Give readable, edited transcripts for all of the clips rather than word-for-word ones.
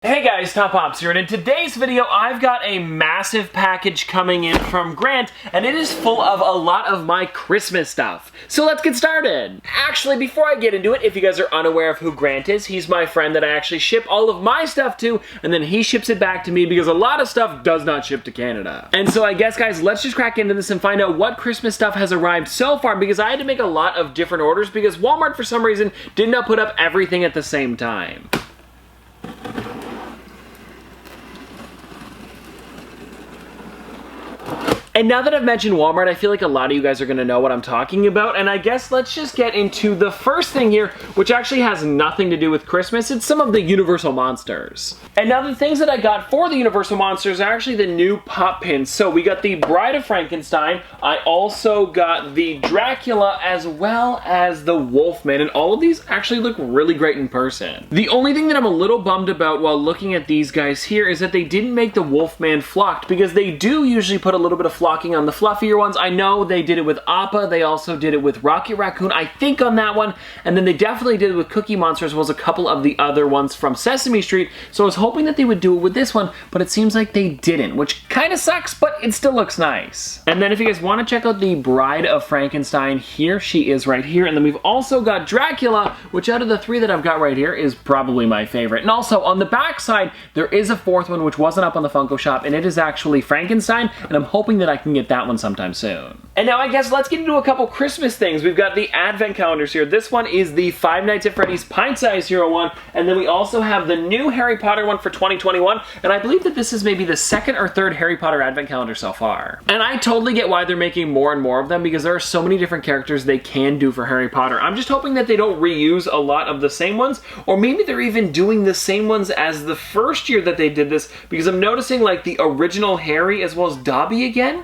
Hey guys, Top Pops here, and in today's video I've got a massive package coming in from Grant, and it is full of a lot of my Christmas stuff. So let's get started! Actually, before I get into it, if you guys are unaware of who Grant is, he's my friend that I actually ship all of my stuff to, and then he ships it back to me because a lot of stuff does not ship to Canada. And so I guess, guys, let's just crack into this and find out what Christmas stuff has arrived so far, because I had to make a lot of different orders because Walmart, for some reason, did not put up everything at the same time. And now that I've mentioned Walmart, I feel like a lot of you guys are going to know what I'm talking about, and I guess let's just get into the first thing here, which actually has nothing to do with Christmas. It's some of the Universal Monsters. And now the things that I got for the Universal Monsters are actually the new pop pins. So we got the Bride of Frankenstein, I also got the Dracula, as well as the Wolfman, and all of these actually look really great in person. The only thing that I'm a little bummed about while looking at these guys here is that they didn't make the Wolfman flocked, because they do usually put a little bit of flocking on the fluffier ones. I know they did it with Appa, they also did it with Rocky Raccoon, I think, on that one, and then they definitely did it with Cookie Monster, as well as a couple of the other ones from Sesame Street, so I was hoping that they would do it with this one, but it seems like they didn't, which kind of sucks, but it still looks nice. And then if you guys want to check out the Bride of Frankenstein, here she is right here, and then we've also got Dracula, which out of the three that I've got right here is probably my favorite. And also on the back side, there is a fourth one which wasn't up on the Funko Shop, and it is actually Frankenstein, and I'm hoping that I can get that one sometime soon. And now I guess let's get into a couple Christmas things. We've got the advent calendars here. This one is the Five Nights at Freddy's Pint-Sized Hero one, and then we also have the new Harry Potter one for 2021, and I believe that this is maybe the second or third Harry Potter advent calendar so far. And I totally get why they're making more and more of them, because there are so many different characters they can do for Harry Potter. I'm just hoping that they don't reuse a lot of the same ones, or maybe they're even doing the same ones as the first year that they did this, because I'm noticing like the original Harry as well as Dobby again.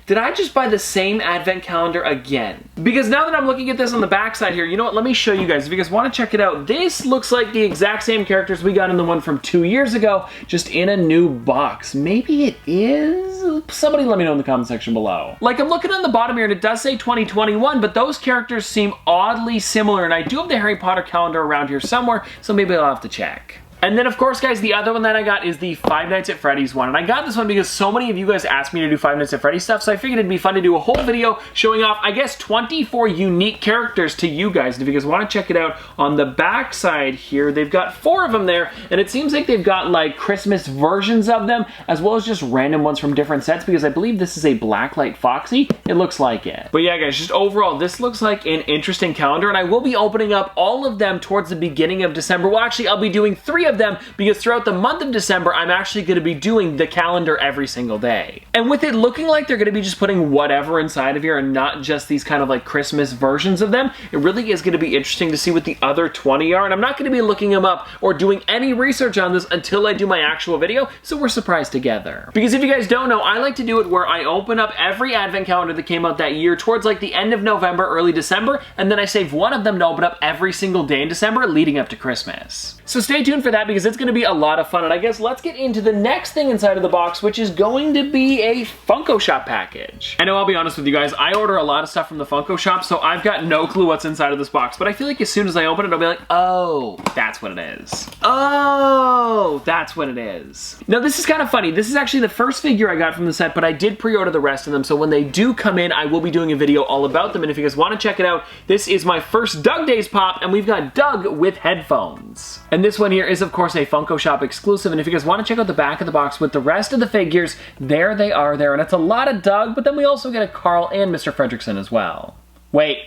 Did I just buy the same advent calendar again? Because now that I'm looking at this on the back side here, you know what, let me show you guys. If you guys want to check it out, this looks like the exact same characters we got in the one from 2 years ago, just in a new box. Maybe it is? Somebody let me know in the comment section below. Like, I'm looking on the bottom here and it does say 2021, but those characters seem oddly similar, and I do have the Harry Potter calendar around here somewhere, so maybe I'll have to check. And then, of course, guys, the other one that I got is the Five Nights at Freddy's one. And I got this one because so many of you guys asked me to do Five Nights at Freddy's stuff, so I figured it'd be fun to do a whole video showing off, I guess, 24 unique characters to you guys. And if you guys want to check it out, on the back side here, they've got 4 of them there, and it seems like they've got, like, Christmas versions of them, as well as just random ones from different sets, because I believe this is a Blacklight Foxy. It looks like it. But yeah, guys, just overall, this looks like an interesting calendar, and I will be opening up all of them towards the beginning of December. Well, actually, I'll be doing 3 of them, because throughout the month of December, I'm actually going to be doing the calendar every single day. And with it looking like they're going to be just putting whatever inside of here and not just these kind of like Christmas versions of them, it really is going to be interesting to see what the other 20 are. And I'm not going to be looking them up or doing any research on this until I do my actual video, so we're surprised together. Because if you guys don't know, I like to do it where I open up every advent calendar that came out that year towards like the end of November, early December, and then I save one of them to open up every single day in December leading up to Christmas. So stay tuned for that, because it's going to be a lot of fun. And I guess let's get into the next thing inside of the box, which is going to be a Funko Shop package. I know, I'll be honest with you guys, I order a lot of stuff from the Funko Shop, so I've got no clue what's inside of this box, but I feel like as soon as I open it, I'll be like, oh, that's what it is. Oh, that's what it is. Now, this is kind of funny. This is actually the first figure I got from the set, but I did pre-order the rest of them, so when they do come in, I will be doing a video all about them, and if you guys want to check it out, this is my first Doug Days Pop, and we've got Doug with headphones. And this one here is, of course, a Funko Shop exclusive, and if you guys want to check out the back of the box with the rest of the figures, there they are there, and it's a lot of Doug, but then we also get a Carl and Mr. Fredricksen as well. Wait.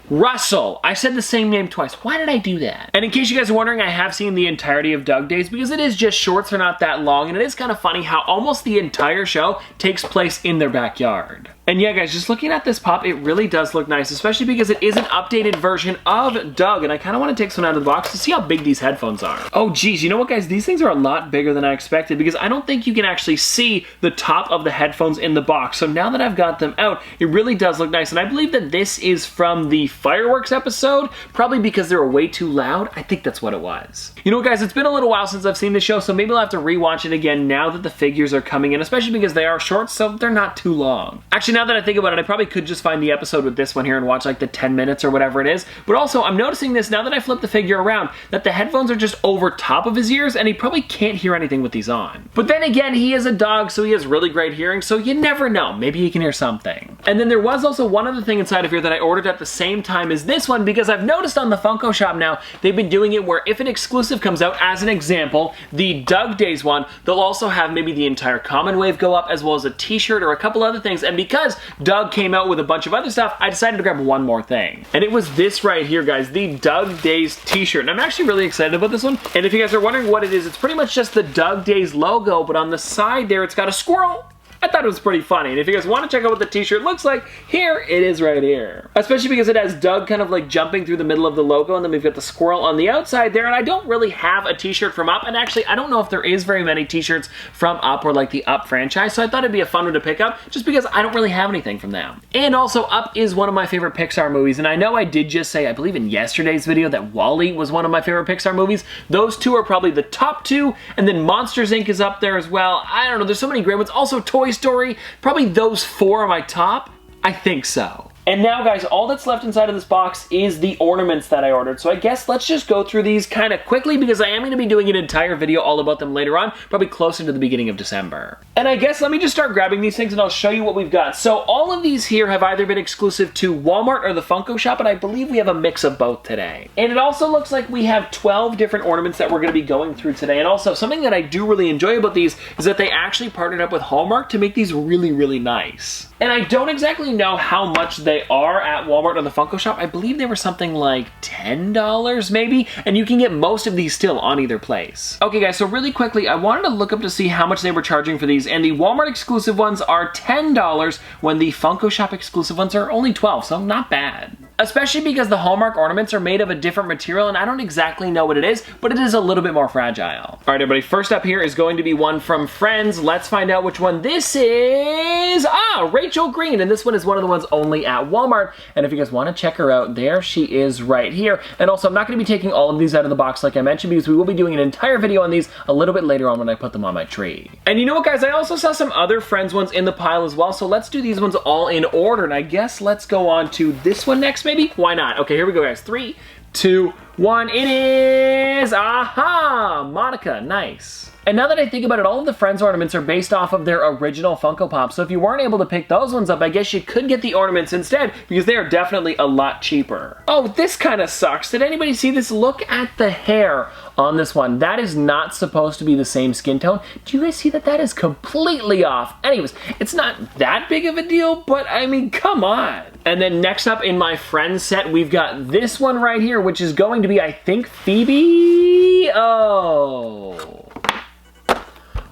Russell! I said the same name twice. Why did I do that? And in case you guys are wondering, I have seen the entirety of Doug Days, because it is just shorts, they're not that long, and it is kind of funny how almost the entire show takes place in their backyard. And yeah, guys, just looking at this pop, it really does look nice, especially because it is an updated version of Doug, and I kind of want to take some out of the box to see how big these headphones are. Oh, geez, you know what, guys? These things are a lot bigger than I expected, because I don't think you can actually see the top of the headphones in the box. So now that I've got them out, it really does look nice, and I believe that this is from the fireworks episode, probably because they were way too loud. I think that's what it was. You know what, guys? It's been a little while since I've seen the show, so maybe I'll have to rewatch it again now that the figures are coming in, especially because they are short, so they're not too long. Actually, now that I think about it, I probably could just find the episode with this one here and watch like the 10 minutes or whatever it is. But also, I'm noticing this now that I flip the figure around, that the headphones are just over top of his ears and he probably can't hear anything with these on. But then again, he is a dog, so he has really great hearing, so you never know. Maybe he can hear something. And then there was also one other thing inside of here that I ordered at the same time as this one, because I've noticed on the Funko Shop now, they've been doing it where if an exclusive comes out, as an example, the Doug Days one, they'll also have maybe the entire Common Wave go up, as well as a t-shirt or a couple other things. And because Doug came out with a bunch of other stuff, I decided to grab one more thing. And it was this right here, guys, the Doug Days t-shirt. And I'm actually really excited about this one. And if you guys are wondering what it is, it's pretty much just the Doug Days logo, but on the side there, it's got a squirrel. I thought it was pretty funny, and if you guys want to check out what the t-shirt looks like, here it is right here. Especially because it has Doug kind of like jumping through the middle of the logo, and then we've got the squirrel on the outside there, and I don't really have a t-shirt from Up, and actually I don't know if there is very many t-shirts from Up or like the Up franchise, so I thought it'd be a fun one to pick up, just because I don't really have anything from them. And also, Up is one of my favorite Pixar movies, and I know I did just say, I believe in yesterday's video, that WALL-E was one of my favorite Pixar movies. Those two are probably the top two, and then Monsters, Inc. is up there as well. I don't know, there's so many great ones. Also, Toy Story, probably those four are my top? I think so. And now, guys, all that's left inside of this box is the ornaments that I ordered. So I guess let's just go through these kind of quickly, because I am going to be doing an entire video all about them later on, probably closer to the beginning of December. And I guess let me just start grabbing these things and I'll show you what we've got. So all of these here have either been exclusive to Walmart or the Funko Shop, and I believe we have a mix of both today. And it also looks like we have 12 different ornaments that we're going to be going through today. And also, something that I do really enjoy about these is that they actually partnered up with Hallmark to make these really, really nice. And I don't exactly know how much they are at Walmart or the Funko Shop. I believe they were something like $10 maybe, and you can get most of these still on either place. Okay guys, so really quickly, I wanted to look up to see how much they were charging for these, and the Walmart exclusive ones are $10 when the Funko Shop exclusive ones are only $12, so not bad. Especially because the Hallmark ornaments are made of a different material, and I don't exactly know what it is, but it is a little bit more fragile. All right, everybody, first up here is going to be one from Friends. Let's find out which one this is. Rachel Green, and this one is one of the ones only at Walmart, and if you guys want to check her out, there she is right here. And also, I'm not going to be taking all of these out of the box like I mentioned, because we will be doing an entire video on these a little bit later on when I put them on my tree. And you know what, guys? I also saw some other Friends ones in the pile as well, so let's do these ones all in order, and I guess let's go on to this one next, maybe? Why not? Okay, here we go, guys. 3, 2, 1. It is... Aha! Monica. Nice. And now that I think about it, all of the Friends ornaments are based off of their original Funko Pop, so if you weren't able to pick those ones up, I guess you could get the ornaments instead, because they are definitely a lot cheaper. Oh, this kind of sucks. Did anybody see this? Look at the hair on this one. That is not supposed to be the same skin tone. Do you guys see that? That is completely off. Anyways, it's not that big of a deal, but I mean, come on. And then next up in my Friends set, we've got this one right here, which is going to be, I think, Phoebe? Oh.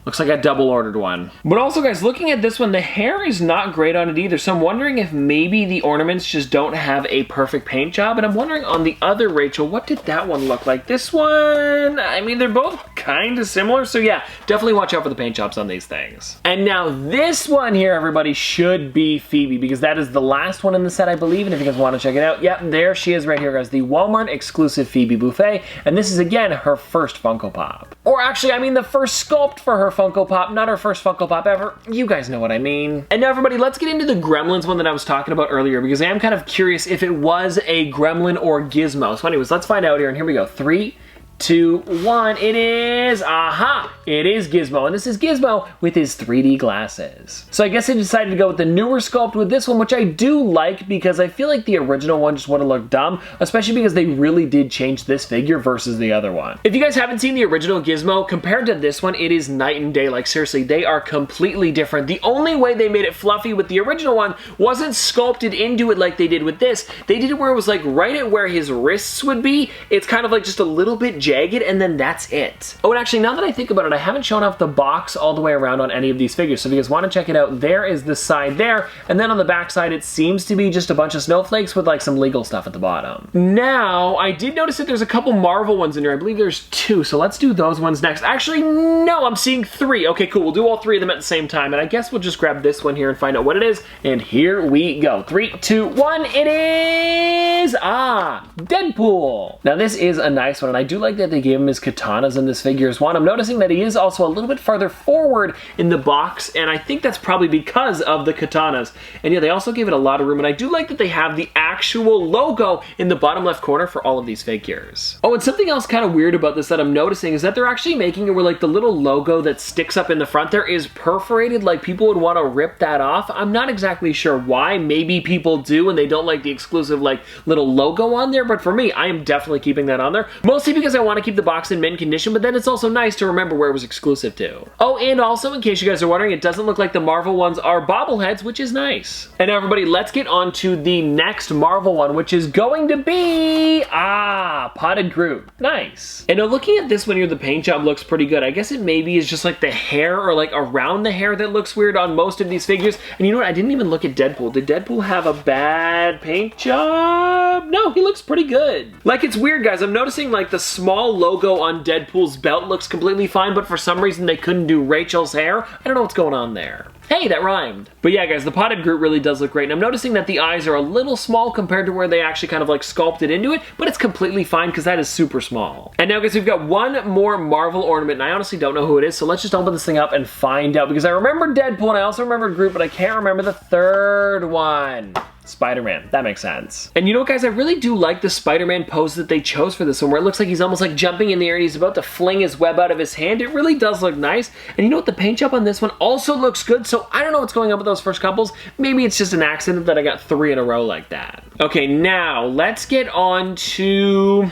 Looks like I double ordered one. But also, guys, looking at this one, the hair is not great on it either, so I'm wondering if maybe the ornaments just don't have a perfect paint job, and I'm wondering on the other Rachel, what did that one look like? This one, I mean, they're both kind of similar, so yeah, definitely watch out for the paint jobs on these things. And now this one here, everybody, should be Phoebe, because that is the last one in the set, I believe, and if you guys want to check it out, yep, there she is right here, guys, the Walmart exclusive Phoebe Buffet, and this is, again, her first Funko Pop. Or actually, I mean the first sculpt for her Funko Pop, not her first Funko Pop ever. You guys know what I mean. And now, everybody, let's get into the Gremlins one that I was talking about earlier, because I am kind of curious if it was a Gremlin or Gizmo. So anyways, let's find out here, and here we go. 3, 2, 1, it is, aha, it is Gizmo, and this is Gizmo with his 3D glasses. So I guess I decided to go with the newer sculpt with this one, which I do like, because I feel like the original one just would have looked dumb, especially because they really did change this figure versus the other one. If you guys haven't seen the original Gizmo, compared to this one, it is night and day. Like, seriously, they are completely different. The only way they made it fluffy with the original one wasn't sculpted into it like they did with this. They did it where it was like right at where his wrists would be. It's kind of like just a little bit jagged, and then that's it. Oh, and actually, now that I think about it, I haven't shown off the box all the way around on any of these figures, so if you guys want to check it out, there is the side there, and then on the back side, it seems to be just a bunch of snowflakes with like some legal stuff at the bottom. Now, I did notice that there's a couple Marvel ones in here. I believe there's 2, so let's do those ones next. Actually, no, I'm seeing 3. Okay, cool, we'll do all 3 of them at the same time, and I guess we'll just grab this one here and find out what it is, and here we go. 3, 2, 1, it is, Deadpool. Now, this is a nice one, and I do like like that they gave him his katanas in this figure as well. I'm noticing that he is also a little bit farther forward in the box, and I think that's probably because of the katanas. And yeah, they also gave it a lot of room, and I do like that they have the actual logo in the bottom left corner for all of these figures. Oh, and something else kind of weird about this that I'm noticing is that they're actually making it where like the little logo that sticks up in the front there is perforated, like people would want to rip that off. I'm not exactly sure why. Maybe people do and they don't like the exclusive like little logo on there, but for me, I am definitely keeping that on there. Mostly because I want to keep the box in mint condition, but then it's also nice to remember where it was exclusive to. Oh, and also in case you guys are wondering, it doesn't look like the Marvel ones are bobbleheads, which is nice. And now everybody, let's get on to the next Marvel one, which is going to be, Potted Groot. Nice. And now looking at this one here, the paint job looks pretty good. I guess it maybe is just like the hair or like around the hair that looks weird on most of these figures. And you know what? I didn't even look at Deadpool. Did Deadpool have a bad paint job? No, he looks pretty good. Like, it's weird, guys. I'm noticing like the small logo on Deadpool's belt looks completely fine, but for some reason they couldn't do Rachel's hair. I don't know what's going on there. Hey, that rhymed. But yeah, guys, the Potted Groot really does look great. And I'm noticing that the eyes are a little small compared to where they actually kind of like sculpted into it, but it's completely fine because that is super small. And now, guys, we've got one more Marvel ornament, and I honestly don't know who it is, so let's just open this thing up and find out, because I remember Deadpool and I also remember Groot, but I can't remember the third one. Spider-Man. That makes sense. And you know what, guys? I really do like the Spider-Man pose that they chose for this one, where it looks like he's almost like jumping in the air and he's about to fling his web out of his hand. It really does look nice. And you know what? The paint job on this one also looks good, so I don't know what's going on with those first couples. Maybe it's just an accident that I got 3 in a row like that. Okay, now let's get on to,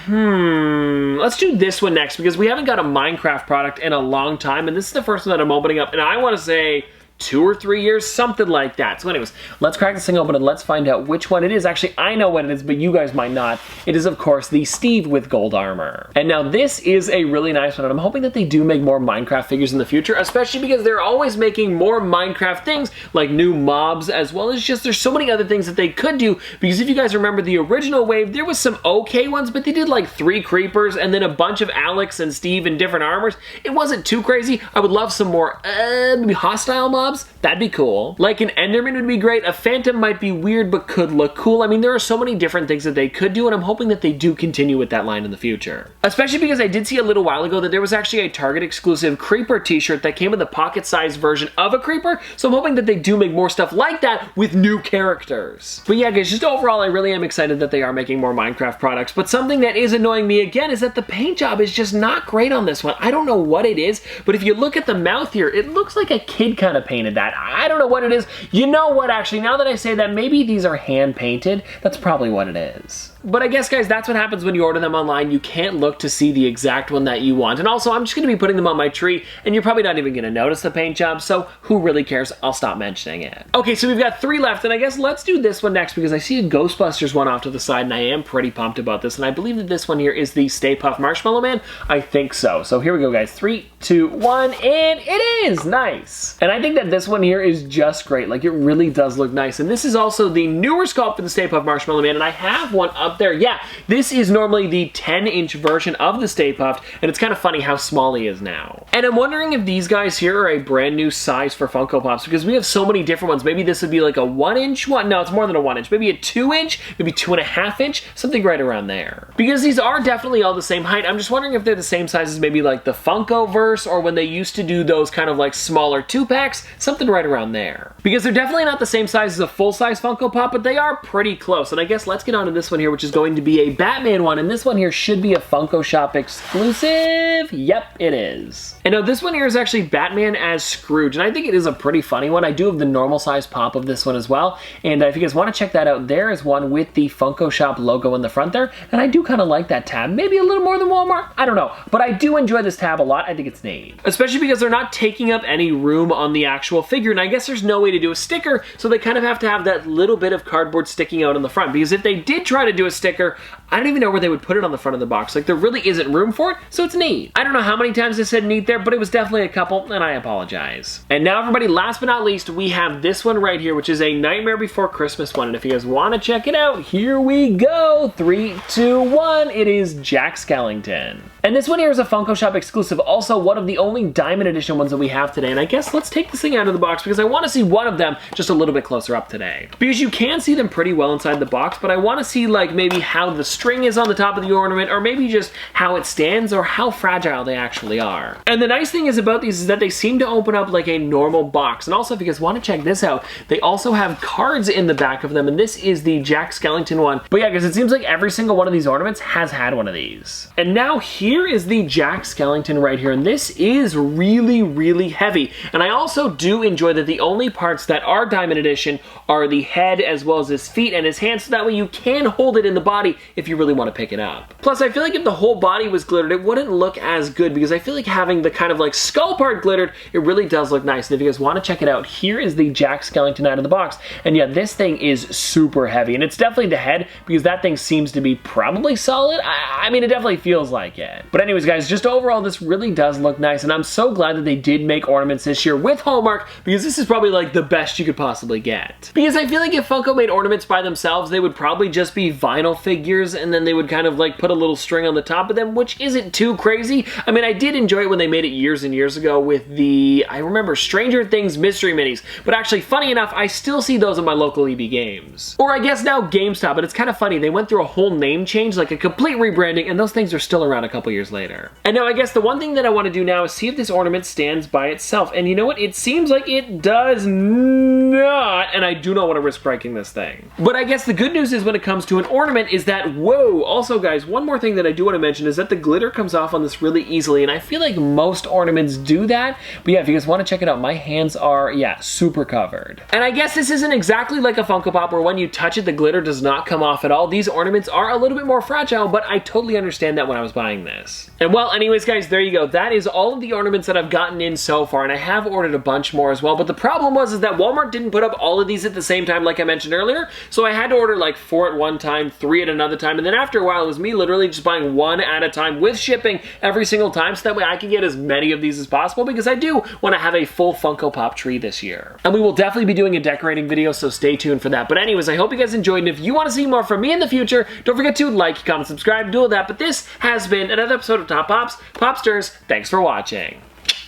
let's do this one next, because we haven't got a Minecraft product in a long time, and this is the first one that I'm opening up, and I want to say 2 or 3 years, something like that. So anyways, let's crack this thing open and let's find out which one it is. Actually, I know what it is, but you guys might not. It is, of course, the Steve with gold armor. And now this is a really nice one, and I'm hoping that they do make more Minecraft figures in the future, especially because they're always making more Minecraft things, like new mobs, as well as just there's so many other things that they could do, because if you guys remember the original wave, there was some okay ones, but they did like 3 creepers and then a bunch of Alex and Steve in different armors. It wasn't too crazy. I would love some more, maybe hostile mobs. That'd be cool. Like an Enderman would be great. A Phantom might be weird, but could look cool. I mean, there are so many different things that they could do, and I'm hoping that they do continue with that line in the future. Especially because I did see a little while ago that there was actually a Target exclusive Creeper t-shirt that came with a pocket-sized version of a Creeper, so I'm hoping that they do make more stuff like that with new characters. But yeah, guys, just overall, I really am excited that they are making more Minecraft products, but something that is annoying me again is that the paint job is just not great on this one. I don't know what it is, but if you look at the mouth here, it looks like a kid kind of painted that. I don't know what it is. You know what, actually, now that I say that, maybe these are hand painted. That's probably what it is. But I guess, guys, that's what happens when you order them online. You can't look to see the exact one that you want. And also, I'm just going to be putting them on my tree, and you're probably not even going to notice the paint job, so who really cares? I'll stop mentioning it. Okay, so we've got 3 left, and I guess let's do this one next, because I see a Ghostbusters one off to the side, and I am pretty pumped about this, and I believe that this one here is the Stay Puft Marshmallow Man. I think so. So here we go, guys. 3, 2, 1, and it is! Nice! And I think that this one here is just great. Like, it really does look nice. And this is also the newer sculpt for the Stay Puft Marshmallow Man, and I have one up there. Yeah, this is normally the 10-inch version of the Stay Puft, and it's kind of funny how small he is now. And I'm wondering if these guys here are a brand new size for Funko Pops, because we have so many different ones. Maybe this would be like a 1-inch one. No, it's more than a 1-inch. Maybe a 2-inch, maybe 2.5-inch, something right around there. Because these are definitely all the same height. I'm just wondering if they're the same size as maybe like the Funkoverse, or when they used to do those kind of like smaller 2-packs, something right around there. Because they're definitely not the same size as a full-size Funko Pop, but they are pretty close. And I guess let's get on to this one here, which is going to be a Batman one, and this one here should be a Funko Shop exclusive. Yep, it is. And now this one here is actually Batman as Scrooge, and I think it is a pretty funny one. I do have the normal size pop of this one as well, and if you guys want to check that out, there is one with the Funko Shop logo in the front there, and I do kind of like that tab. Maybe a little more than Walmart, I don't know, but I do enjoy this tab a lot. I think it's neat. Especially because they're not taking up any room on the actual figure, and I guess there's no way to do a sticker, so they kind of have to have that little bit of cardboard sticking out in the front, because if they did try to do a sticker, I don't even know where they would put it on the front of the box. Like, there really isn't room for it, so it's neat. I don't know how many times I said neat there, but it was definitely a couple, and I apologize. And now, everybody, last but not least, we have this one right here, which is a Nightmare Before Christmas one, and if you guys want to check it out, here we go. 3, 2, 1, it is Jack Skellington. And this one here is a Funko Shop exclusive, also one of the only Diamond Edition ones that we have today. And I guess let's take this thing out of the box because I want to see one of them just a little bit closer up today. Because you can see them pretty well inside the box, but I want to see like maybe how the string is on the top of the ornament, or maybe just how it stands or how fragile they actually are. And the nice thing is about these is that they seem to open up like a normal box. And also, if you guys want to check this out, they also have cards in the back of them, and this is the Jack Skellington one. But yeah, because it seems like every single one of these ornaments has had one of these. And now here is the Jack Skellington right here, and this is really, really heavy. And I also do enjoy that the only parts that are Diamond Edition are the head as well as his feet and his hands, so that way you can hold it in the body if you really want to pick it up. Plus, I feel like if the whole body was glittered, it wouldn't look as good, because I feel like having the kind of like skull part glittered, it really does look nice. And if you guys want to check it out, here is the Jack Skellington out of the box. And yeah, this thing is super heavy, and it's definitely the head, because that thing seems to be probably solid. I mean, it definitely feels like it. But anyways, guys, just overall, this really does look nice, and I'm so glad that they did make ornaments this year with Hallmark, because this is probably like the best you could possibly get. Because I feel like if Funko made ornaments by themselves, they would probably just be vinyl figures, and then they would kind of like put a little string on the top of them, which isn't too crazy. I mean, I did enjoy it when they made it years and years ago with the, I remember, Stranger Things mystery minis, but actually, funny enough, I still see those in my local EB Games. Or I guess now GameStop, but it's kind of funny, they went through a whole name change, like a complete rebranding, and those things are still around a couple years later. And now I guess the one thing that I want to do now is see if this ornament stands by itself, and you know what, it seems like it does not, and I do not want to risk breaking this thing. But I guess the good news is when it comes to an ornament is that, whoa, also guys, one more thing that I do want to mention is that the glitter comes off on this really easily, and I feel like most ornaments do that. But yeah, if you guys want to check it out, my hands are, yeah, super covered. And I guess this isn't exactly like a Funko Pop where when you touch it, the glitter does not come off at all. These ornaments are a little bit more fragile, but I totally understand that when I was buying this. And well, anyways, guys, there you go. That is all of the ornaments that I've gotten in so far, and I have ordered a bunch more as well. But the problem was is that Walmart didn't put up all of these at the same time, like I mentioned earlier. So I had to order like 4 at one time, 3 at another time, and then after a while, it was me literally just buying 1 at a time with shipping every single time, so that way I can get as many of these as possible, because I do want to have a full Funko Pop tree this year. And we will definitely be doing a decorating video, so stay tuned for that. But anyways, I hope you guys enjoyed, and if you want to see more from me in the future, don't forget to like, comment, subscribe, do all that. But this has been another episode of Top Pops, Popsters. Thanks for watching.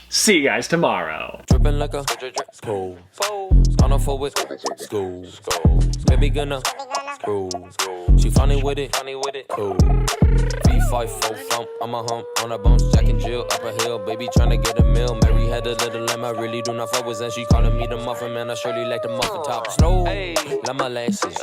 See you guys tomorrow. Dripping like a school. On a four with school. Baby gonna screw. She funny with it. Cool. V5 full thump. I'm a hump on a bounce. Jack and Jill up a hill. Baby tryna get a meal. Mary had a little lamb. I really do not fuck with that. She calling me the muffin man. I surely like the muffin top. Snow. Like my lashes.